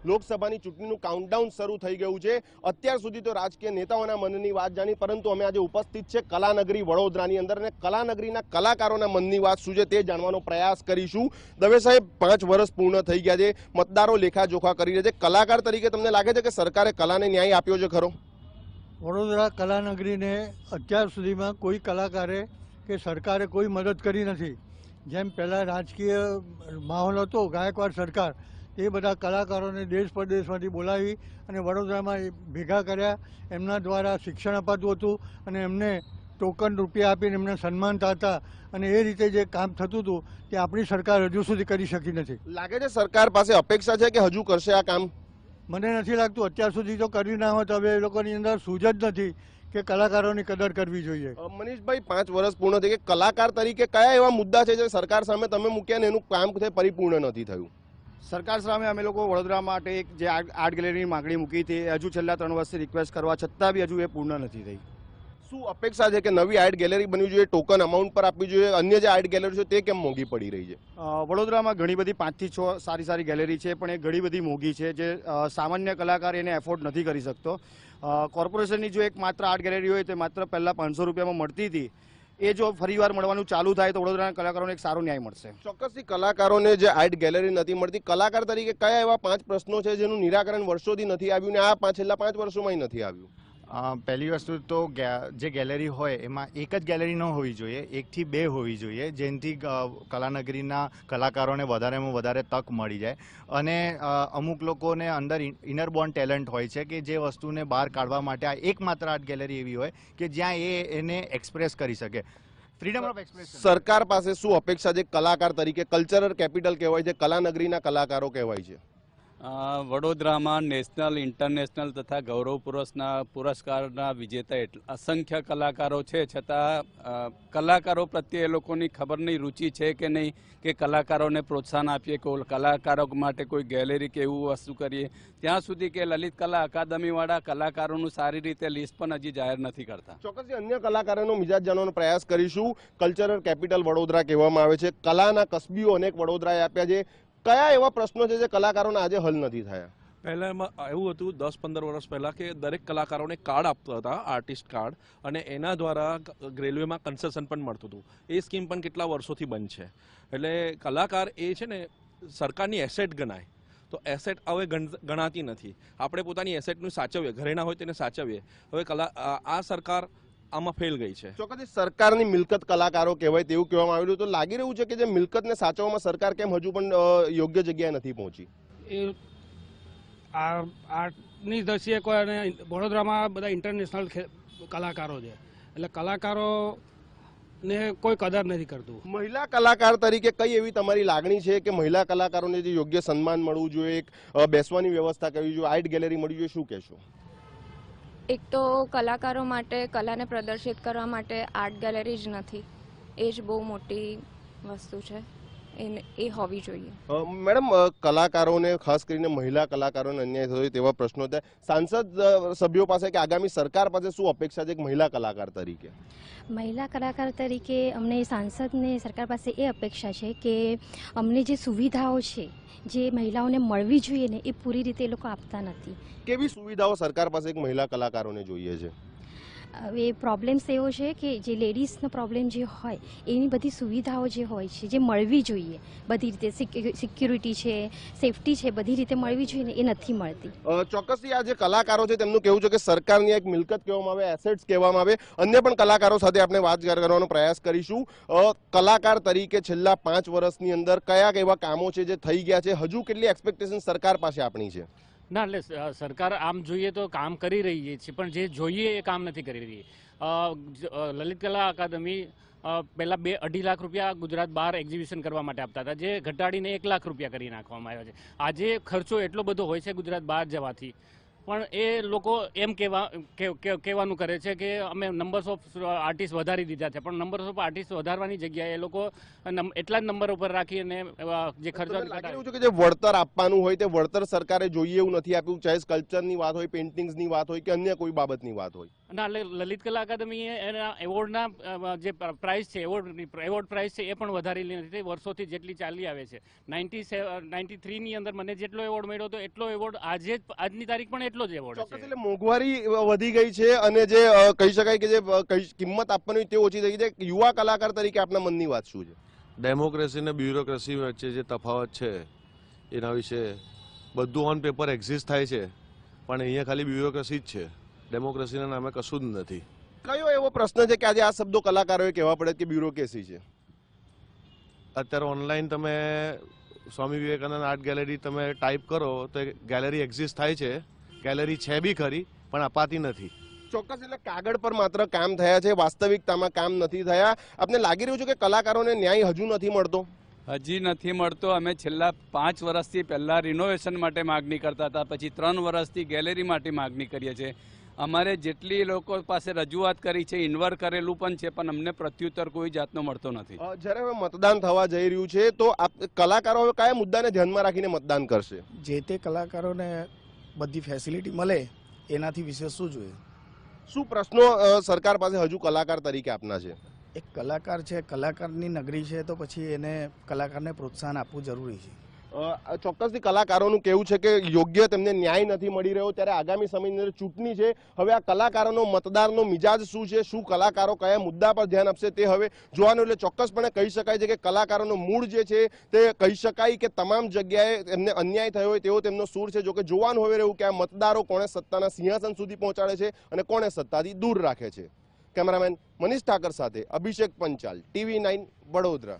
લોકસભાની ચૂંટણીનું કાઉન્ટડાઉન શરૂ થઈ ગયું છે। અત્યાર સુધી તો રાજકીય નેતાઓના મનની વાત જાણી, પરંતુ અમે આજે ઉપસ્થિત છે કલાનગરી વડોદરાની અંદર અને કલાનગરીના કલાકારોના મનની વાત શું છે તે જાણવાનો પ્રયાસ કરીશું। દવે સાહેબ, 5 વર્ષ પૂર્ણ થઈ ગયા છે, મતદારો લેખાજોખા કરી રહ્યા છે। કલાકાર તરીકે તમને લાગે છે કે સરકારે કલાને ન્યાય આપ્યો છે ખરો? વડોદરા કલાનગરીને અત્યાર સુધીમાં કોઈ કલાકારે કે સરકારે કોઈ મદદ કરી નથી। જેમ પહેલાં રાજકીય માહોલ હતો, ગાયકવાડ સરકાર એ બધા કલાકારોને દેશ પરદેશમાંથી બોલાવી અને વડોદરામાં ભેગા કર્યા, એમના દ્વારા શિક્ષણ અપાતું હતું અને એમને ટોકન રૂપિયા આપીને એમને સન્માનતા હતા અને એ રીતે જે કામ થતું હતું તે આપણી સરકાર હજુ સુધી કરી શકી નથી। લાગે છે સરકાર પાસે અપેક્ષા છે કે હજુ કરશે આ કામ? મને નથી લાગતું, અત્યાર સુધી તો કર્યું ના હોત, હવે એ લોકોની અંદર સૂઝ જ નથી કે કલાકારોની કદર કરવી જોઈએ। મનીષભાઈ, 5 વર્ષ પૂર્ણ થઈ ગયા, કલાકાર તરીકે કયા એવા મુદ્દા છે જે સરકાર સામે તમે મૂક્યા ને એનું કામ પરિપૂર્ણ નથી થયું? સરકાર સામે અમે લોકો વડોદરા માટે એક જે આર્ટ ગેલેરીની માંગણી મૂકી હતી, હજુ છેલ્લા 3 વર્ષથી રિક્વેસ્ટ કરવા છતાં બી હજુ એ પૂર્ણ નથી થઈ। શું અપેક્ષા છે કે નવી આર્ટ ગેલેરી બનવી જોઈએ, ટોકન અમાઉન્ટ પર આપવી જોઈએ, અન્ય જે આર્ટ ગેલેરી છે તે કેમ મોંઘી પડી રહી છે? વડોદરામાં ઘણી બધી 5 થી 6 સારી ગેલેરી છે, પણ એ ઘણી બધી મોંઘી છે, જે સામાન્ય કલાકાર એને એફોર્ડ નથી કરી શકતો। કોર્પોરેશનની જો એક માત્ર આર્ટ ગેલેરી હોય તે માત્ર પહેલાં 500 રૂપિયામાં મળતી હતી, એ જો ફરીવાર મળવાનું ચાલુ થાય તો વડોદરાના કલાકારોને એક સારો ન્યાય મળશે। ચોક્કસથી કલાકારોને જે આર્ટ ગેલેરી નથી મળતી, કલાકાર તરીકે કયા એવા 5 પ્રશ્નો છે જેનું નિરાકરણ વર્ષોથી નથી આવ્યું ને આ છેલ્લા 5 વર્ષોમાં નથી આવ્યું? પહેલી વસ્તુ તો જે ગેલેરી હોય એમાં એક જ ગેલેરી ન હોવી જોઈએ, 1 થી 2 હોવી જોઈએ, જેનાથી કલાનગરીના કલાકારોને વધારેમાં વધારે તક મળી જાય। અને અમુક લોકોને અંદર ઇનરબોર્ન ટેલેન્ટ હોય છે કે જે વસ્તુને બહાર કાઢવા માટે આ એકમાત્ર આર્ટ ગેલેરી એવી હોય કે જ્યાં એને એક્સપ્રેસ કરી શકે, ફ્રીડમ ઓફ એક્સપ્રેશન। સરકાર પાસે શું અપેક્ષા છે? કલાકાર તરીકે કલ્ચરલ કેપિટલ કહેવાય છે, કલાનગરીના કલાકારો કહેવાય છે। વડોદરામાં નેશનલ, ઇન્ટરનેશનલ તથા ગૌરવ પુરસ્કારના વિજેતા અસંખ્ય કલાકારો છે, છતાં કલાકારો પ્રત્યે એ લોકોની ખબર નહીં, રુચિ છે કે નહીં કે કલાકારોને પ્રોત્સાહન આપીએ, કલાકારો માટે કોઈ ગેલેરી કે એવું વસ્તુ કરીએ, ત્યાં સુધી કે લલિત કલા અકાદમીવાળા કલાકારોનું સારી રીતે લિસ્ટ પણ હજી જાહેર નથી કરતા। ચોક્કસથી અન્ય કલાકારોનો મિજાજ જાણવાનો પ્રયાસ કરીશું। કલ્ચરલ કેપિટલ વડોદરા કહેવામાં આવે છે, કલાના કસબીઓ અનેક વડોદરાએ આપ્યા છે, કયા એવા પ્રશ્નો છે જે કલાકારોને આજે હલ નથી થયા? પહેલાં એવું હતું 10-15 વર્ષ પહેલાં કે દરેક કલાકારોને કાર્ડ આપતા હતા, આર્ટિસ્ટ કાર્ડ, અને એના દ્વારા રેલવેમાં કન્સેશન પણ મળતું હતું। એ સ્કીમ પણ કેટલા વર્ષોથી બંધ છે। એટલે કલાકાર એ છે ને સરકારની એસેટ ગણાય, તો એસેટ હવે ગણાતી નથી। આપણે પોતાની એસેટનું સાચવીએ, ઘરેણા હોય તેને સાચવીએ, હવે આ સરકાર આમાં ફેલ ગઈ છે। ચોક્કસ સરકારની મિલકત કલાકારો કહેવાય તેવું કહેવામાં આવેલું, તો લાગી રહ્યું છે કે જે મિલકતને સાચવવામાં સરકાર કેમ હજુ પણ યોગ્ય જગ્યાએ નથી પહોંચી? એ આર્ટની દ્રષ્ટિએ કોઈ અને વડોદરામાં બધા ઇન્ટરનેશનલ કલાકારો છે, એટલે કલાકારોને કોઈ કદર નથી કરતું। મહિલા કલાકાર તરીકે કઈ એવી તમારી લાગણી છે કે મહિલા કલાકારોને જે યોગ્ય સન્માન મળવું જોઈએ, એક બેસવાની વ્યવસ્થા કરવી જોઈએ, આર્ટ ગેલેરી મળવી જોઈએ, શું કહેશો? એક તો કલાકારો માટે કલાને પ્રદર્શિત કરવા માટે આર્ટ ગેલેરી જ નથી, એ જ બહુ મોટી વસ્તુ છે, એ હોવી જોઈએ। મેડમ, કલાકારોને ખાસ કરીને મહિલા કલાકારોને અન્યાય થયો તેવા પ્રશ્નો થાય, સાંસદ સભ્યો પાસે કે આગામી સરકાર પાસે શું અપેક્ષા છે મહિલા કલાકાર તરીકે? મહિલા કલાકાર તરીકે અમને સાંસદને સરકાર પાસે એ અપેક્ષા છે કે અમને જે સુવિધાઓ છે જે મહિલાઓને મળવી જોઈએ ને એ પૂરી રીતે એ લોકો આપતા નથી। કેવી સુવિધાઓ સરકાર પાસે એક મહિલા કલાકારોને જોઈએ છે? હવે પ્રોબ્લેમ્સ એવો છે કે જે લેડીઝનો પ્રોબ્લેમ જે હોય એની બધી સુવિધાઓ જે હોય છે જે મળવી જોઈએ બધી રીતે, સિક્યુરિટી છે, સેફટી છે, બધી રીતે મળવી જોઈએ ને એ નથી મળતી। ચોક્કસથી આ જે કલાકારો છે તેમનું કહેવું છે કે સરકારની એક મિલકત કહેવામાં આવે, એસેટ્સ કહેવામાં આવે। અન્ય પણ કલાકારો સાથે આપણે વાત કરવાનો પ્રયાસ કરીશું। કલાકાર તરીકે છેલ્લા 5 વર્ષની અંદર કયા એવા કામો છે જે થઈ ગયા છે, હજુ કેટલી એક્સપેક્ટેશન સરકાર પાસે આપણી છે? ના, એટલે સરકાર આમ જોઈએ તો કામ કરી રહી છે, પણ જે જોઈએ એ કામ નથી કરી રહી। લલિત કલા અકાદમી પહેલાં 2-2.5 લાખ રૂપિયા ગુજરાત બહાર એક્ઝિબિશન કરવા માટે આપતા હતા, જે ઘટાડીને 1 લાખ રૂપિયા કરી નાખવામાં આવ્યા છે। આજે ખર્ચો એટલો બધો હોય છે ગુજરાત બહાર જવાથી, પણ એ લોકો એમ કહેવાનું કરે છે કે અમે નંબર્સ ઓફ આર્ટિસ્ટ વધારી દીધા છે, પણ નંબર્સ ઓફ આર્ટિસ્ટ વધારવાની જગ્યાએ એ લોકો એટલા જ નંબર ઉપર રાખી અને જે ખર્ચો કે જે વળતર આપવાનું હોય તે વળતર સરકારે જોઈએ એવું નથી આપ્યું, ચાહે સ્કલ્પચરની વાત હોય, પેઇન્ટિંગ્સની વાત હોય કે અન્ય કોઈ બાબતની વાત હોય। અને લલિત કલા અકાદમીએ એના એવોર્ડના જે પ્રાઇઝ છે એવોર્ડ પ્રાઇઝ છે એ પણ વધારેલી નથી વર્ષોથી જેટલી ચાલી આવે છે. 93ની અંદર મને જેટલો એવોર્ડ મળ્યો હતો એટલો એવોર્ડ આજની તારીખ પણ એટલો જ એવોર્ડ ચોક્કસ છે. એટલે મોંઘવારી વધી ગઈ છે અને જે કહી શકાય કે જે કિંમત આપવાની તે ઓછી થઈ ગઈ છે. યુવા કલાકાર તરીકે આપના મનની વાત શું છે? ડેમોક્રેસી અને બ્યુરોક્રેસી વચ્ચે જે તફાવત છે એના વિશે બધું ઓન પેપર એક્ઝિસ્ટ થાય છે, પણ અહીંયા ખાલી બ્યુરોક્રેસી જ છે, ડેમોક્રેસીના નામે કશું જ નથી. કયો એવો પ્રશ્ન છે કે આજે આ શબ્દો કલાકારોએ કહેવા પડે કે બ્યુરોક્રેસી છે? અત્યારે ઓનલાઈન તમે સ્વામી વિવેકાનંદ આર્ટ ગેલેરી તમે ટાઈપ કરો તો ગેલેરી એક્ઝિસ્ટ થાય છે, ગેલેરી છે બી ખરી પણ અપાતી નથી. ચોક્કસ એટલે કાગળ પર માત્ર કામ થયા છે, વાસ્તવિકતામાં કામ નથી થયા. આપને લાગી રહ્યું છે કે કલાકારોને ન્યાય હજુ નથી મળતો? હજી નથી મળતો. અમે છેલ્લા 5 વર્ષથી પહેલાં રિનોવેશન માટે માગણી કરતા હતા, પછી 3 વર્ષથી ગેલેરી માટે માગણી કરીએ છીએ. અમારે જેટલી લોકો પાસે રજૂઆત કરી છે, ઇન્વર્ક કરેલું પણ છે, પણ અમને પ્રત્યુત્તર કોઈ જાતનો મળતો નથી. જ્યારે હવે મતદાન થવા જઈ રહ્યું છે તો કલાકારો હવે કયા મુદ્દાને ધ્યાનમાં રાખીને મતદાન કરશે? જે તે કલાકારોને બધી ફેસિલિટી મળે એનાથી વિશેષ શું જોઈએ? શું પ્રશ્નો સરકાર પાસે હજુ કલાકાર તરીકે આપના છે? એક કલાકાર છે, કલાકારની નગરી છે, તો પછી એને કલાકારને પ્રોત્સાહન આપવું જરૂરી છે. ચોક્કસથી કલાકારોનું કહેવું છે કે યોગ્ય તેમને ન્યાય નથી મળી રહ્યો. ત્યારે આગામી સમયની અંદર ચૂંટણી છે, હવે આ કલાકારોનો મતદારનો મિજાજ શું છે, શું કલાકારો કયા મુદ્દા પર ધ્યાન આપશે તે હવે જોવાનું. એટલે ચોક્કસપણે કહી શકાય છે કે કલાકારોનો મૂળ જે છે તે કહી શકાય કે તમામ જગ્યાએ એમને અન્યાય થયો હોય તેવો તેમનો સૂર છે. જોકે જોવાનું હવે રહ્યું કે આ મતદારો કોણે સત્તાના સિંહાસન સુધી પહોંચાડે છે અને કોણે સત્તાથી દૂર રાખે છે. કેમેરામેન મનીષ ઠાકર સાથે અભિષેક પંચાલ, TV9 વડોદરા.